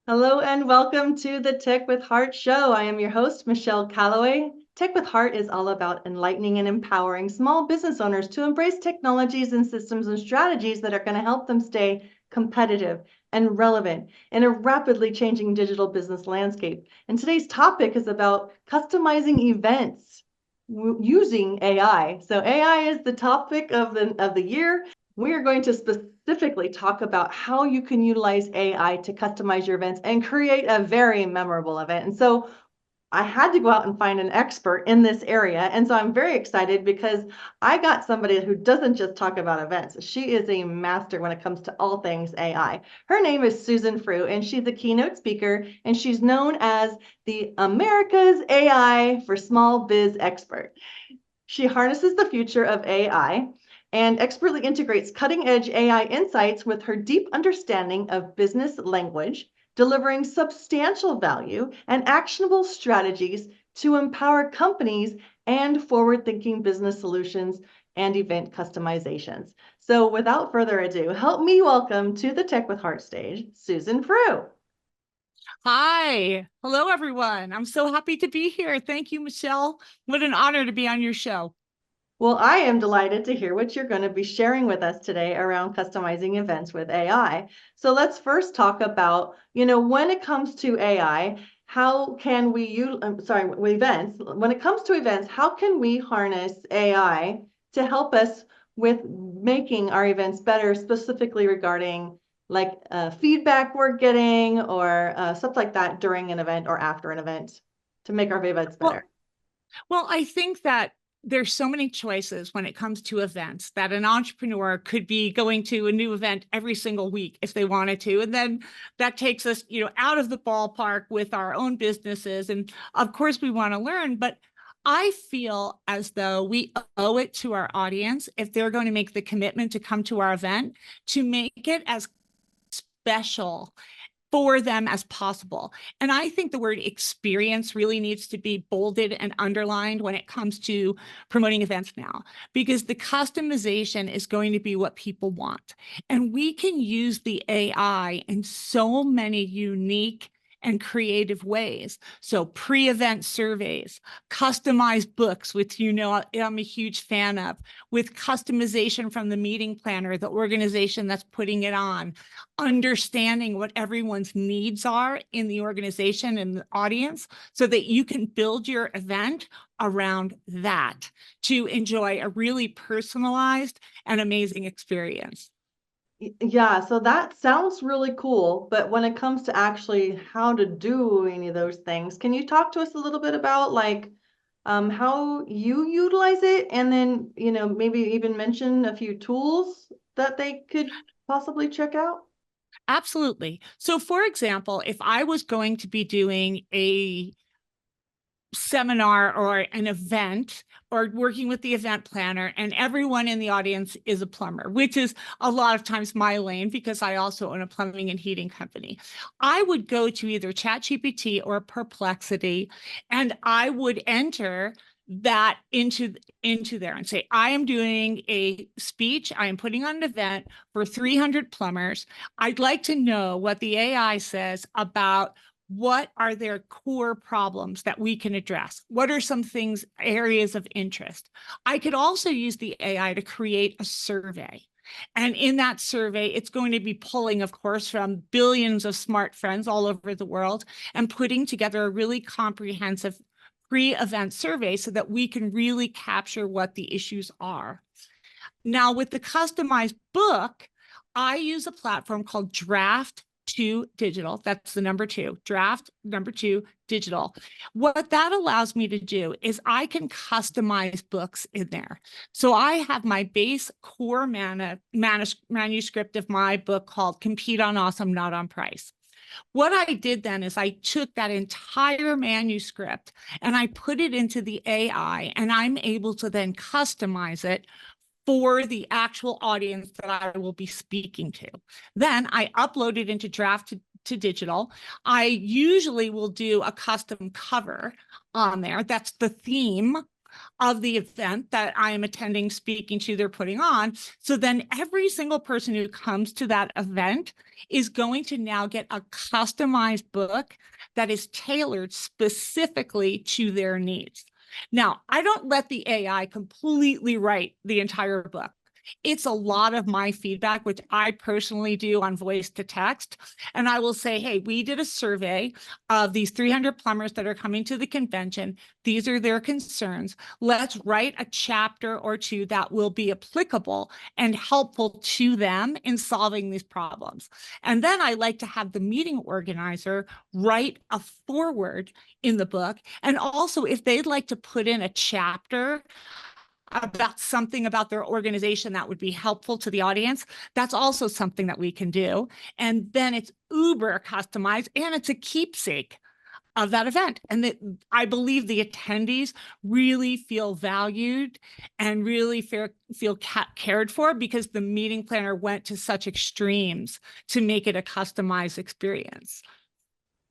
Hello and welcome to the Tech with Heart show. I am your host, Michelle Calloway. Tech with Heart is all about enlightening and empowering small business owners to embrace technologies and systems and strategies that are going to help them stay competitive and relevant in a rapidly changing digital business landscape. And today's topic is about customizing events using AI. So AI is the topic of the year. We are going to specifically talk about how you can utilize AI to customize your events and create a very memorable event. And so I had to go out and find an expert in this area. And so I'm very excited because I got somebody who doesn't just talk about events. She is a master when it comes to all things AI. Her name is Susan Frew, and she's a keynote speaker, and she's known as the America's AI for Small Biz expert. She harnesses the future of AI and expertly integrates cutting-edge AI insights with her deep understanding of business language, delivering substantial value and actionable strategies to empower companies and forward-thinking business solutions and event customizations. So without further ado, help me welcome to the Tech with Heart stage, Susan Frew. Hi. Hello, everyone. I'm so happy to be here. Thank you, Michelle. What an honor to be on your show. Well, I am delighted to hear what you're going to be sharing with us today around customizing events with AI. So let's first talk about, when it comes to AI, how can we use, with events, when it comes to events, how can we harness AI to help us with making our events better, specifically regarding like feedback we're getting or stuff like that during an event or after an event to make our events better? Well, I think that there's so many choices when it comes to events that an entrepreneur could be going to a new event every single week if they wanted to. And then that takes us, out of the ballpark with our own businesses. And of course we want to learn, but I feel as though we owe it to our audience, if they're going to make the commitment to come to our event, to make it as special for them as possible. And I think the word experience really needs to be bolded and underlined when it comes to promoting events now, because the customization is going to be what people want. And we can use the AI in so many unique and creative ways. So pre-event surveys, customized books, which I'm a huge fan of, with customization from the meeting planner, the organization that's putting it on, understanding what everyone's needs are in the organization and the audience so that you can build your event around that to enjoy a really personalized and amazing experience. Yeah, so that sounds really cool, but when it comes to actually how to do any of those things, can you talk to us a little bit about how you utilize it, and then maybe even mention a few tools that they could possibly check out? Absolutely. So for example, if I was going to be doing a seminar or an event or working with the event planner and everyone in the audience is a plumber, which is a lot of times my lane because I also own a plumbing and heating company, I would go to either ChatGPT or Perplexity and I would enter that into there and say, I am doing a speech, I am putting on an event for 300 plumbers. I'd like to know what the AI says about what are their core problems that we can address? What are some things, areas of interest? I could also use the AI to create a survey. And in that survey, it's going to be pulling, of course, from billions of smart friends all over the world and putting together a really comprehensive pre-event survey so that we can really capture what the issues are. Now, with the customized book, I use a platform called Draft2 Digital. That's the number 2, Draft2 Digital. What that allows me to do is I can customize books in there. So I have my base core manuscript of my book called Compete on Awesome, Not on Price. What I did then is I took that entire manuscript and I put it into the AI, and I'm able to then customize it for the actual audience that I will be speaking to. Then I upload it into draft to digital. I usually will do a custom cover on there. That's the theme of the event that I am attending, speaking to, they're putting on. So then every single person who comes to that event is going to now get a customized book that is tailored specifically to their needs. Now, I don't let the AI completely write the entire book. It's a lot of my feedback, which I personally do on voice to text. And I will say, hey, we did a survey of these 300 plumbers that are coming to the convention. These are their concerns. Let's write a chapter or two that will be applicable and helpful to them in solving these problems. And then I like to have the meeting organizer write a foreword in the book. And also, if they'd like to put in a chapter about something about their organization that would be helpful to the audience, that's also something that we can do. And then it's uber customized, and it's a keepsake of that event. And that I believe the attendees really feel valued and really feel cared for, because the meeting planner went to such extremes to make it a customized experience.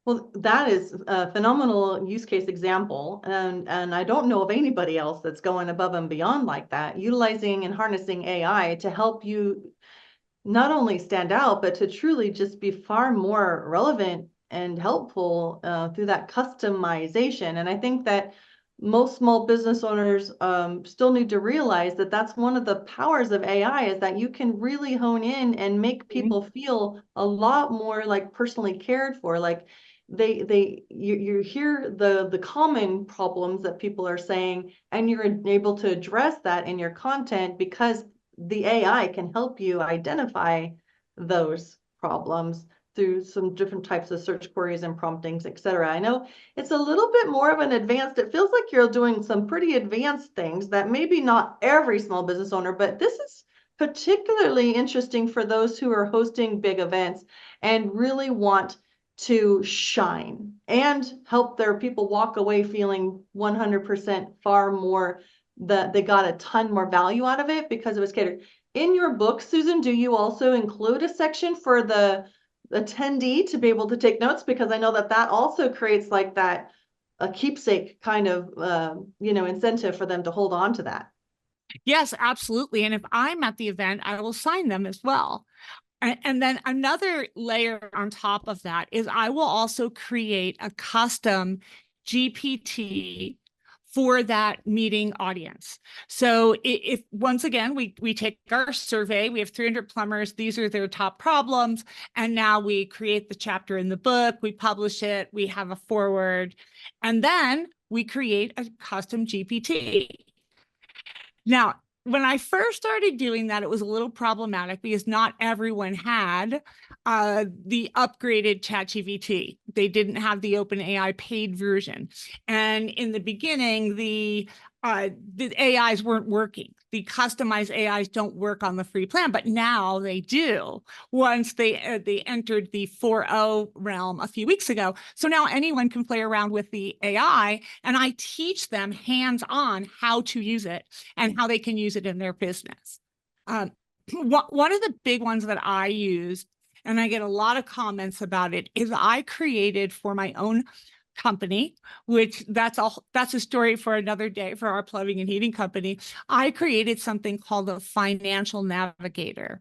Well, that is a phenomenal use case example. And I don't know of anybody else that's going above and beyond like that, utilizing and harnessing AI to help you not only stand out, but to truly just be far more relevant and helpful through that customization. And I think that most small business owners still need to realize that that's one of the powers of AI, is that you can really hone in and make people feel a lot more like personally cared for. Like you hear the common problems that people are saying, and you're able to address that in your content, because the AI can help you identify those problems through some different types of search queries and promptings, etc. I know it's a little bit more of an advanced, it feels like you're doing some pretty advanced things that maybe not every small business owner, but this is particularly interesting for those who are hosting big events and really want to shine and help their people walk away feeling 100% far more, that they got a ton more value out of it because it was catered. In your book, Susan, do you also include a section for the attendee to be able to take notes? Because I know that that also creates like that a keepsake kind of incentive for them to hold on to that. Yes, absolutely. And if I'm at the event, I will sign them as well. And then another layer on top of that is I will also create a custom GPT for that meeting audience. So if once again, we take our survey, we have 300 plumbers, these are their top problems. And now we create the chapter in the book, we publish it, we have a foreword, and then we create a custom GPT. Now, when I first started doing that, it was a little problematic because not everyone had the upgraded ChatGPT. They didn't have the OpenAI paid version. And in the beginning, the AIs weren't working. The customized AIs don't work on the free plan, but now they do once they entered the 4.0 realm a few weeks ago. So now anyone can play around with the AI, and I teach them hands-on how to use it and how they can use it in their business. One of the big ones that I use, and I get a lot of comments about it, is I created for my own company, which that's a story for another day for our plumbing and heating company. I created something called a financial navigator.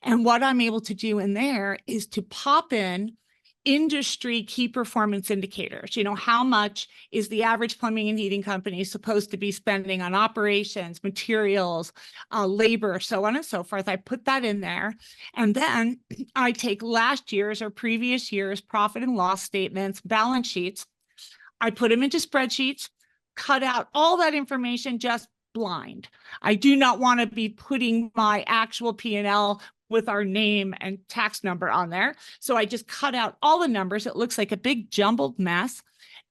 And what I'm able to do in there is to pop in industry key performance indicators. You know, how much is the average plumbing and heating company supposed to be spending on operations, materials, labor, so on and so forth. I put that in there. And then I take last year's or previous year's profit and loss statements, balance sheets. I put them into spreadsheets, cut out all that information just blind. I do not want to be putting my actual P&L with our name and tax number on there. So I just cut out all the numbers. It looks like a big jumbled mess.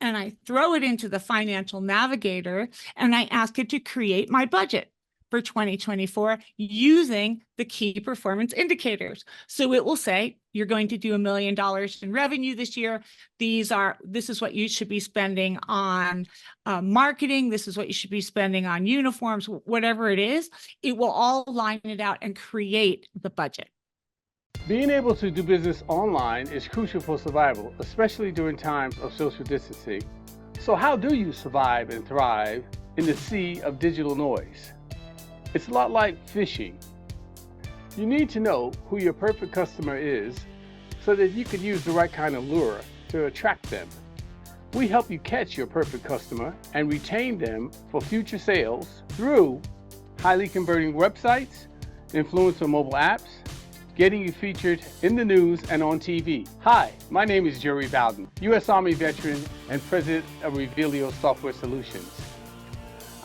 And I throw it into the financial navigator and I ask it to create my budget for 2024 using the key performance indicators. So it will say, you're going to do $1 million in revenue this year. This is what you should be spending on marketing. This is what you should be spending on uniforms, whatever it is. It will all line it out and create the budget. Being able to do business online is crucial for survival, especially during times of social distancing. So how do you survive and thrive in the sea of digital noise? It's a lot like fishing. You need to know who your perfect customer is so that you can use the right kind of lure to attract them. We help you catch your perfect customer and retain them for future sales through highly converting websites, influencer mobile apps, getting you featured in the news and on TV. Hi, my name is Jerry Bowden, U.S. Army veteran and president of Revealio Software Solutions.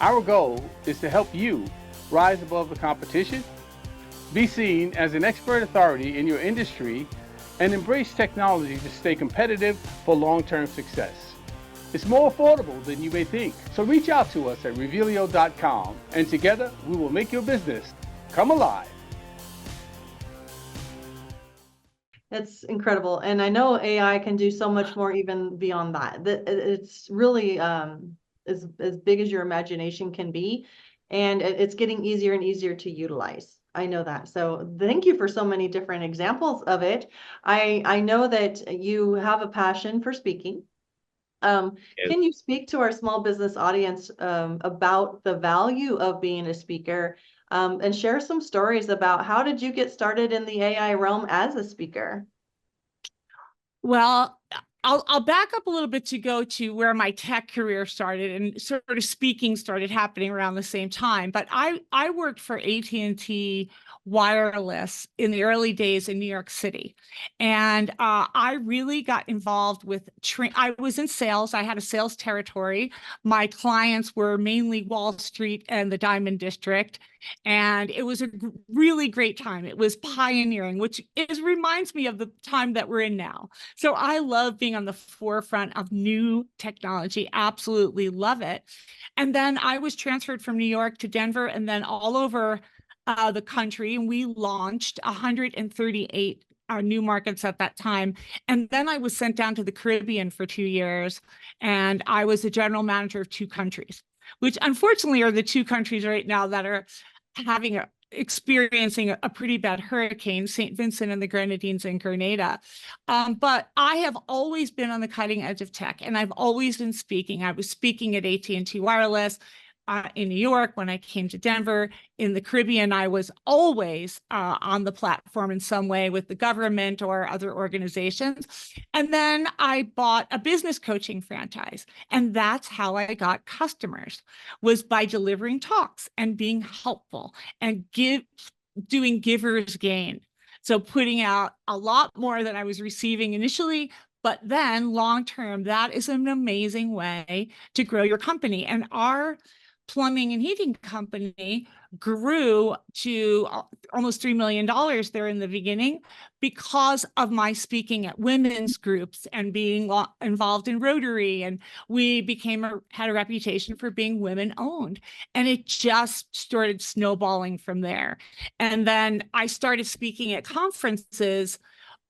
Our goal is to help you rise above the competition, be seen as an expert authority in your industry, and embrace technology to stay competitive for long-term success. It's more affordable than you may think. So reach out to us at revealio.com and together we will make your business come alive. That's incredible. And I know AI can do so much more even beyond that. It's really as big as your imagination can be. And it's getting easier and easier to utilize. I know that. So thank you for so many different examples of it. I know that you have a passion for speaking. Yes. Can you speak to our small business audience about the value of being a speaker and share some stories about how did you get started in the AI realm as a speaker? Well, I'll back up a little bit to go to where my tech career started, and sort of speaking started happening around the same time. But I worked for AT&T Wireless in the early days in New York City. And I really got involved with, I was in sales. I had a sales territory. My clients were mainly Wall Street and the Diamond District. And it was a really great time. It was pioneering, which reminds me of the time that we're in now. So I love being on the forefront of new technology. Absolutely love it. And then I was transferred from New York to Denver and then all over the country. And we launched 138 new markets at that time. And then I was sent down to the Caribbean for 2 years. And I was the general manager of 2 countries, which unfortunately are the 2 countries right now that are experiencing a pretty bad hurricane, St. Vincent and the Grenadines and Grenada. But I have always been on the cutting edge of tech, and I've always been speaking. I was speaking at AT&T Wireless in New York. When I came to Denver, in the Caribbean, I was always on the platform in some way with the government or other organizations. And then I bought a business coaching franchise. And that's how I got customers, was by delivering talks and being helpful and doing giver's gain. So putting out a lot more than I was receiving initially, but then long-term, that is an amazing way to grow your company. And our plumbing and heating company grew to almost $3 million there in the beginning because of my speaking at women's groups and being involved in Rotary. And we had a reputation for being women owned. And it just started snowballing from there. And then I started speaking at conferences,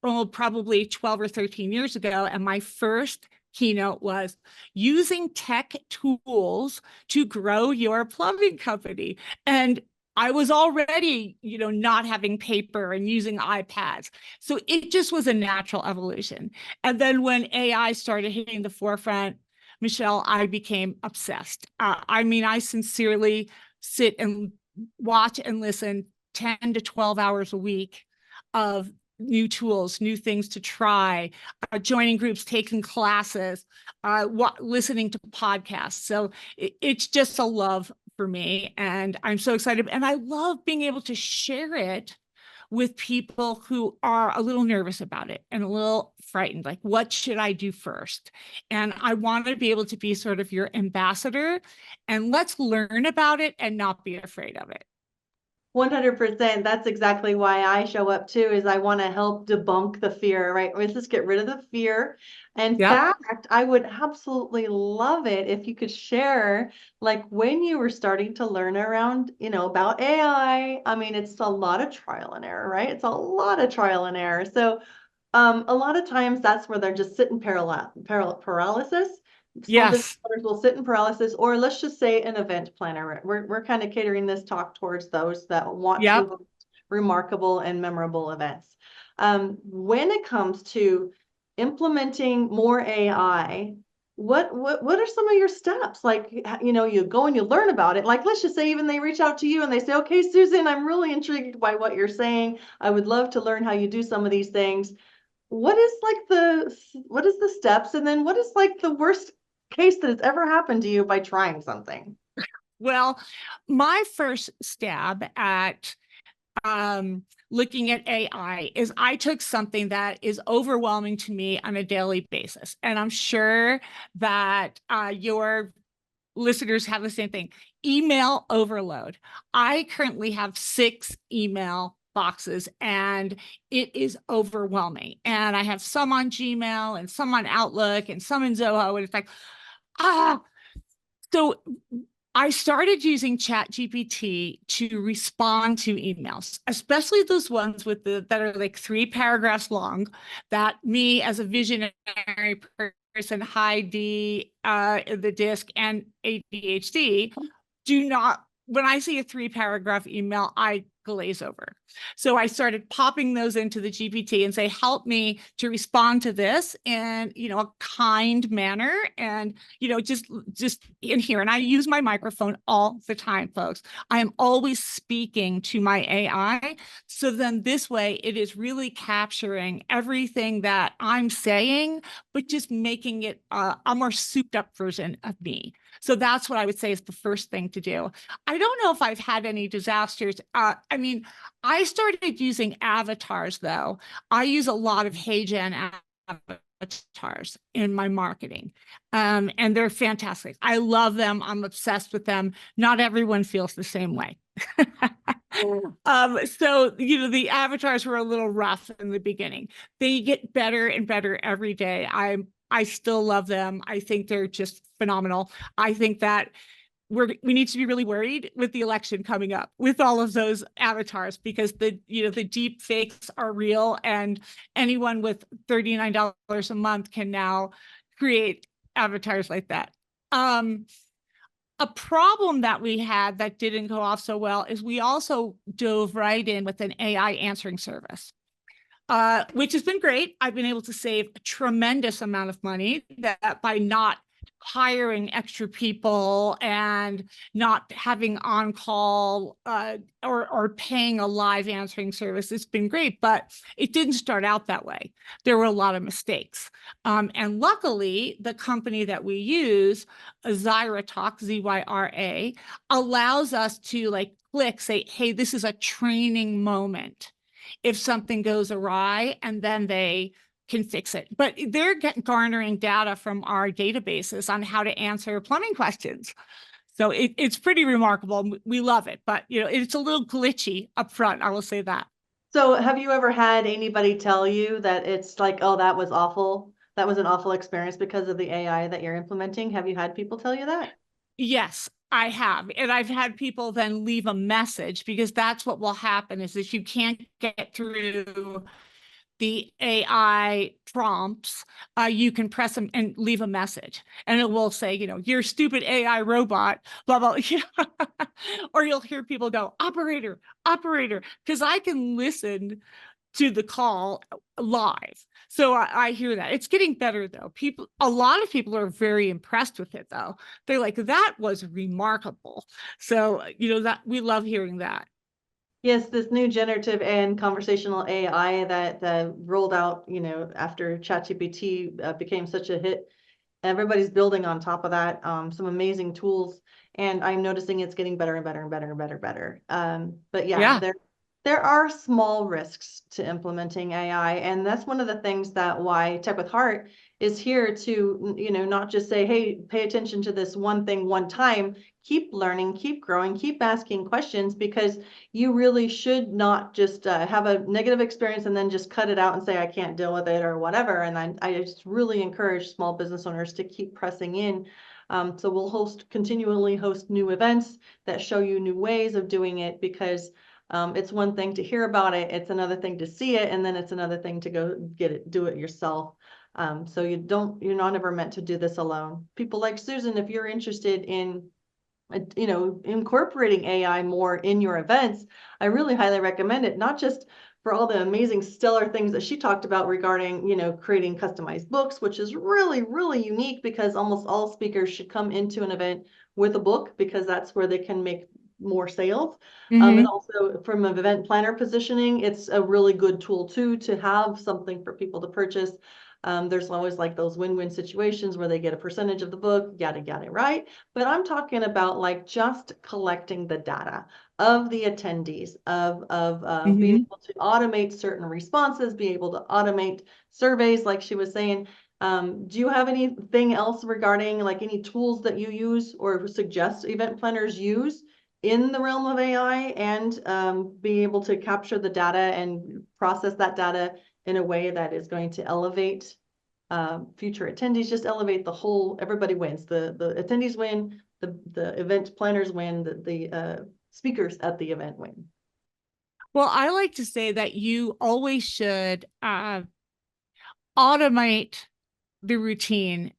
probably 12 or 13 years ago. And my first keynote was using tech tools to grow your plumbing company. And I was already, not having paper and using iPads. So it just was a natural evolution. And then when AI started hitting the forefront, Michelle, I became obsessed. I sincerely sit and watch and listen 10 to 12 hours a week of new tools, new things to try, joining groups, taking classes, listening to podcasts. So it's just a love for me. And I'm so excited. And I love being able to share it with people who are a little nervous about it and a little frightened, like, what should I do first? And I want to be able to be sort of your ambassador, and let's learn about it and not be afraid of it. 100%. That's exactly why I show up too, is I want to help debunk the fear, right? Let's just get rid of the fear. In Yep. fact, I would absolutely love it if you could share, like when you were starting to learn around, about AI. I mean, it's a lot of trial and error, right? It's a lot of trial and error. So a lot of times that's where they're just sitting paralysis. Small business Yes. owners will sit in paralysis, or let's just say an event planner. We're kind of catering this talk towards those that want to Yep. host remarkable and memorable events. When it comes to implementing more AI, what are some of your steps? Like, you go and you learn about it. Like, let's just say even they reach out to you and they say, okay, Susan, I'm really intrigued by what you're saying. I would love to learn how you do some of these things. What is the steps, and then what is like the worst case that has ever happened to you by trying something? Well, my first stab at looking at AI is I took something that is overwhelming to me on a daily basis. And I'm sure that your listeners have the same thing. Email overload. I currently have 6 email boxes and it is overwhelming. And I have some on Gmail and some on Outlook and some in Zoho. And it's like, ah. So I started using ChatGPT to respond to emails, especially those ones that are like 3 paragraphs long, that me as a visionary person, high D, the disc, and ADHD do not. When I see a 3 paragraph email, I glaze over. So I started popping those into the GPT and say, help me to respond to this in, a kind manner. And, just in here. And I use my microphone all the time, folks. I am always speaking to my AI. So then this way it is really capturing everything that I'm saying, but just making it a more souped up version of me. So that's what I would say is the first thing to do. I don't know if I've had any disasters. I mean, I started using avatars, though. I use a lot of HeyGen avatars in my marketing, and they're fantastic. I love them. I'm obsessed with them. Not everyone feels the same way. So, the avatars were a little rough in the beginning. They get better and better every day. I still love them. I think they're just phenomenal. I think that we need to be really worried with the election coming up with all of those avatars, because the deep fakes are real, and anyone with $39 a month can now create avatars like that. A problem that we had that didn't go off so well is we also dove right in with an AI answering service. Which has been great. I've been able to save a tremendous amount of money that by not hiring extra people and not having on call or paying a live answering service. It's been great, but it didn't start out that way. There were a lot of mistakes. And luckily, the company that we use, ZyraTalk, ZYRA, allows us to click, say, hey, this is a training moment if something goes awry, and then they can fix it. But they're garnering data from our databases on how to answer plumbing questions. So it's pretty remarkable. We love it, but it's a little glitchy up front. I will say that. So have you ever had anybody tell you that it's like, oh, that was awful? That was an awful experience because of the AI that you're implementing? Have you had people tell you that? Yes, I have. And I've had people then leave a message, because that's what will happen is if you can't get through the AI prompts, you can press them and leave a message, and it will say, you're stupid AI robot, blah, blah, or you'll hear people go, operator, because I can listen to the call live. So I hear that. It's getting better, though. A lot of people are very impressed with it, though. They're like, that was remarkable. So, that we love hearing that. Yes, this new generative and conversational AI that rolled out, after ChatGPT became such a hit. Everybody's building on top of that, some amazing tools, and I'm noticing it's getting better and better and better and better. But yeah, Yeah. there are small risks to implementing AI. And that's one of the things that why Tech with Heart is here to, not just say, hey, pay attention to this one thing one time, keep learning, keep growing, keep asking questions, because you really should not just have a negative experience and then just cut it out and say, I can't deal with it or whatever. And I just really encourage small business owners to keep pressing in. So we'll continually host new events that show you new ways of doing it, because it's one thing to hear about it, it's another thing to see it, and then it's another thing to go do it yourself. So you're not ever meant to do this alone. People like Susan, if you're interested in incorporating AI more in your events, I really highly recommend it, not just for all the amazing stellar things that she talked about regarding, creating customized books, which is really, really unique, because almost all speakers should come into an event with a book, because that's where they can make more sales. And also from an event planner positioning, it's a really good tool too, to have something for people to purchase. There's always like those win-win situations where they get a percentage of the book, yada, yada, right? But I'm talking about like just collecting the data of the attendees, of being able to automate certain responses, be able to automate surveys, like she was saying. Do you have anything else regarding like any tools that you use or suggest event planners use in the realm of AI, and be able to capture the data and process that data in a way that is going to elevate future attendees, just elevate the whole, everybody wins. The attendees win, the event planners win, the speakers at the event win. Well, I like to say that you always should automate the routine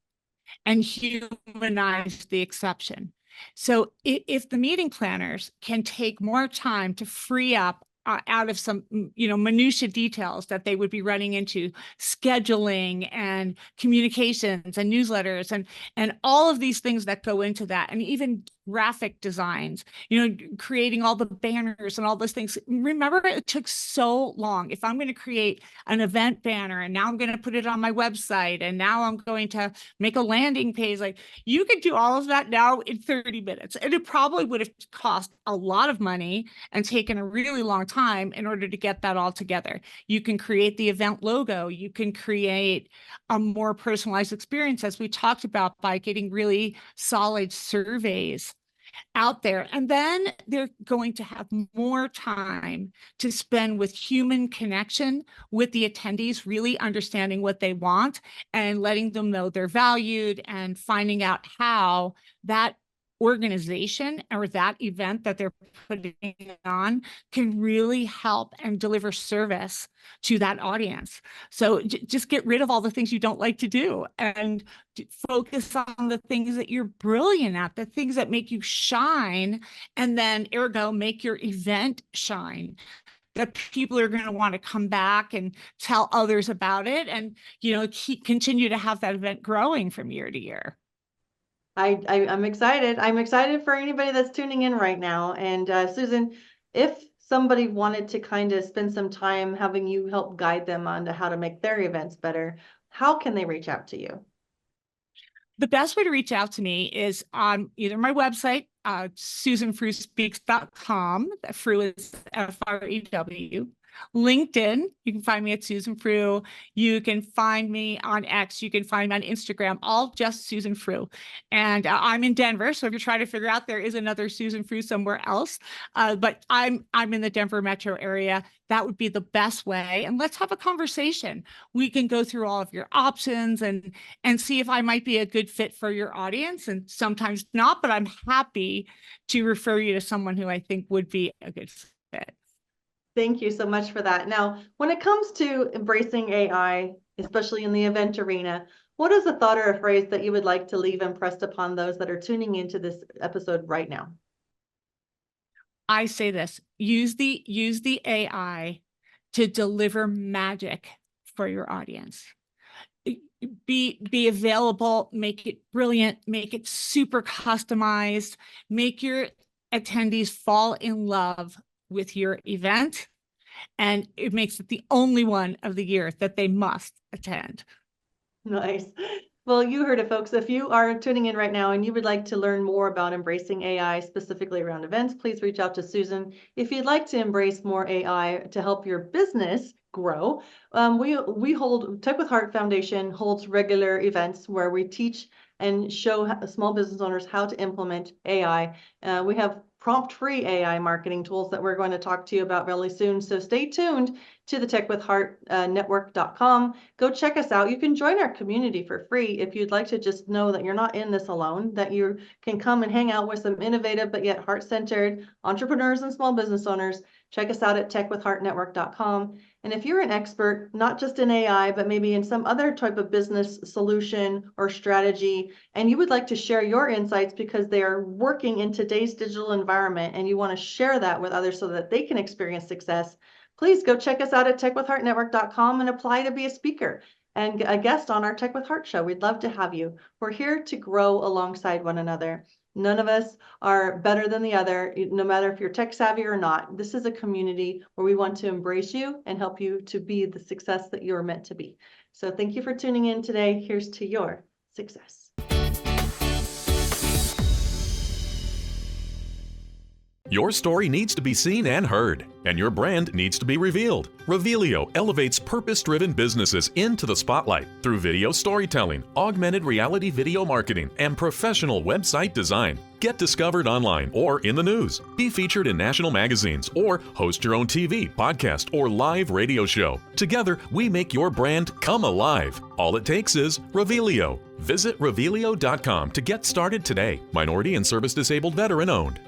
and humanize the exception. So if the meeting planners can take more time to free up out of some, minutia details that they would be running into, scheduling and communications and newsletters and all of these things that go into that, and even graphic designs, creating all the banners and all those things. Remember, it took so long. If I'm going to create an event banner, and now I'm going to put it on my website, and now I'm going to make a landing page, like, you could do all of that now in 30 minutes. And it probably would have cost a lot of money and taken a really long time in order to get that all together. You can create the event logo. You can create a more personalized experience, as we talked about, by getting really solid surveys out there. And then they're going to have more time to spend with human connection with the attendees, really understanding what they want and letting them know they're valued, and finding out how that organization or that event that they're putting on can really help and deliver service to that audience. So just get rid of all the things you don't like to do and focus on the things that you're brilliant at, the things that make you shine, and then ergo make your event shine, that people are going to want to come back and tell others about it, and continue to have that event growing from year to year. I'm excited. I'm excited for anybody that's tuning in right now. And Susan, if somebody wanted to kind of spend some time having you help guide them on to how to make their events better, how can they reach out to you? The best way to reach out to me is on either my website, susanfrewspeaks.com. Frew is Frew. LinkedIn, you can find me at Susan Frew. You can find me on X. You can find me on Instagram, all just Susan Frew. And I'm in Denver, so if you're trying to figure out, there is another Susan Frew somewhere else. But I'm in the Denver metro area. That would be the best way. And let's have a conversation. We can go through all of your options and see if I might be a good fit for your audience. And sometimes not, but I'm happy to refer you to someone who I think would be a good fit. Thank you so much for that. Now, when it comes to embracing AI, especially in the event arena, what is a thought or a phrase that you would like to leave impressed upon those that are tuning into this episode right now? I say this: use the AI to deliver magic for your audience. Be available, make it brilliant, make it super customized, make your attendees fall in love with your event, and it makes it the only one of the year that they must attend. Nice. Well, you heard it, folks. If you are tuning in right now and you would like to learn more about embracing AI specifically around events, please reach out to Susan. If you'd like to embrace more AI to help your business grow, we hold Tech with Heart Foundation holds regular events where we teach and show small business owners how to implement AI. We have prompt-free AI marketing tools that we're going to talk to you about really soon. So stay tuned to the techwithheartnetwork.com. Go check us out. You can join our community for free if you'd like to just know that you're not in this alone, that you can come and hang out with some innovative but yet heart-centered entrepreneurs and small business owners. Check us out at techwithheartnetwork.com. And if you're an expert, not just in AI, but maybe in some other type of business solution or strategy, and you would like to share your insights because they are working in today's digital environment and you want to share that with others so that they can experience success, please go check us out at techwithheartnetwork.com and apply to be a speaker and a guest on our Tech with Heart show. We'd love to have you. We're here to grow alongside one another. None of us are better than the other, no matter if you're tech savvy or not. This is a community where we want to embrace you and help you to be the success that you're meant to be. So thank you for tuning in today. Here's to your success. Your story needs to be seen and heard, and your brand needs to be revealed. Revealio elevates purpose-driven businesses into the spotlight through video storytelling, augmented reality video marketing, and professional website design. Get discovered online or in the news. Be featured in national magazines or host your own TV, podcast, or live radio show. Together, we make your brand come alive. All it takes is Revealio. Visit Revealio.com to get started today. Minority and service disabled veteran owned.